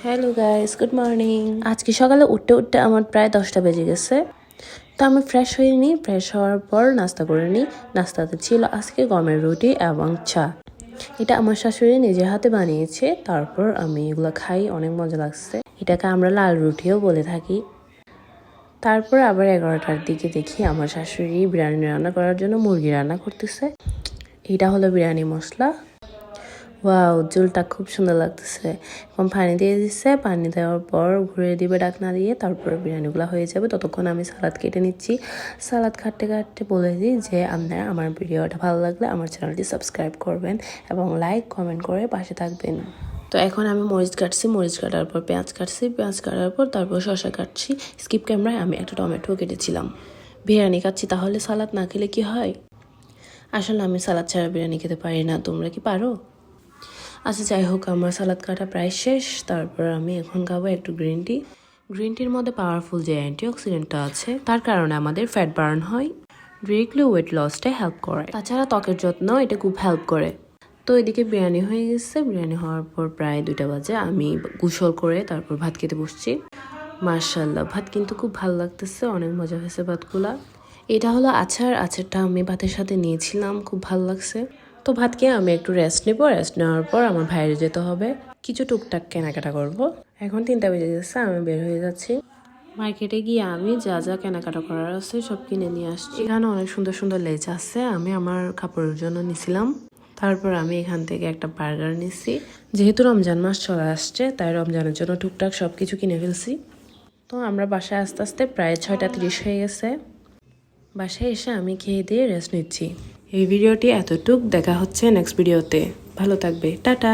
Hello guys, good morning. আজকে সকালে উঠতে উঠতে আমার প্রায় 10টা বেজে গেছে। তো আমি ফ্রেশ হয়ে নিই। ফ্রেশ হওয়ার পর নাস্তা করে নিই। নাস্তাতে ছিল আজকে গমের রুটি এবং চা। এটা আমার শাশুড়ি নিজের হাতে বানিয়েছে। তারপর আমি এগুলো খাই, অনেক মজা লাগছে। এটাকে আমরা লাল রুটিও বলে থাকি। তারপর আবার 11টার দিকে দেখি আমার শাশুড়ি বিরিয়ানি রান্না করার জন্য মুরগি রান্না করতেছে। এটা হলো বিরিয়ানি মশলা। ওয়াও, ঝোলটা খুব সুন্দর লাগতেছে। এখন পানি দিয়ে দিচ্ছে, পানি দেওয়ার পর ঘুরে দিবে ঢাকনা দিয়ে, তারপর বিরিয়ানিগুলো হয়ে যাবে। ততক্ষণ আমি সালাদ কেটে নিচ্ছি। সালাদ কাটতে কাটতে বলে দিই যে আপনারা আমার ভিডিওটা ভালো লাগলে আমার চ্যানেলটি সাবস্ক্রাইব করবেন এবং লাইক কমেন্ট করে পাশে থাকবেন। তো এখন আমি মরিচ কাটছি, মরিচ কাটার পর পেঁয়াজ কাটছি, পেঁয়াজ কাটার পর তারপর শসা কাটছি। স্কিপ ক্যামেরায় আমি একটা টমেটো কেটেছিলাম। বিরিয়ানি খাচ্ছি, তাহলে সালাদ না খেলে কি হয়? আসলে আমি সালাদ ছাড়া বিরিয়ানি খেতে পারি না। তোমরা কি পারো? আচ্ছা, যাই হোক, আমার সালাদ কাটা প্রায় শেষ। তারপর আমি এখন খাবো একটু গ্রিন টি। গ্রিন টির মধ্যে পাওয়ারফুল যে অ্যান্টিঅক্সিডেন্টটা আছে, তার কারণে আমাদের ফ্যাট বার্ন হয়, ডিরেক্টলি ওয়েট লসটা হেল্প করে। তাছাড়া ত্বকের যত্ন এটা খুব হেল্প করে। তো এদিকে বিরিয়ানি হয়ে গেছে। বিরিয়ানি হওয়ার পর প্রায় 2টা বাজে। আমি গোসল করে তারপর ভাত খেতে বসছি। মাশাআল্লাহ, ভাত কিন্তু খুব ভালো লাগতেছে, অনেক মজা হয়েছে ভাতগুলা। এটা হলো আচার। আচারটা আমি ভাতের সাথে নিয়েছিলাম, খুব ভালো লাগছে। তো ভাত খেয়ে আমি একটু রেস্ট নেবো। রেস্ট নেওয়ার পর আমার ভাইয়ের যেতে হবে, কিছু টুকটাক কেনাকাটা করব। এখন 3টা বেজে যাচ্ছে, আমি বের হয়ে যাচ্ছি। মার্কেটে গিয়ে আমি যা যা কেনাকাটা করার আছে সব কিনে নিয়ে আসছি। এখানে অনেক সুন্দর সুন্দর লেজ আছে, আমি আমার কাপড়ের জন্য নিছিলাম। তারপর আমি এখান থেকে একটা বার্গার নিছি। যেহেতু রমজান মাস চলে আসছে, তাই রমজানের জন্য টুকটাক সব কিছু কিনে ফেলছি। তো আমরা বাসায় আস্তে আস্তে প্রায় 6টা 30 হয়ে গেছে। বাসায় এসে আমি খেয়ে দিয়ে রেস্ট নিচ্ছি। এই ভিডিওটি এতটুক, দেখা হচ্ছে নেক্সট ভিডিওতে। ভালো থাকবে, টাটা।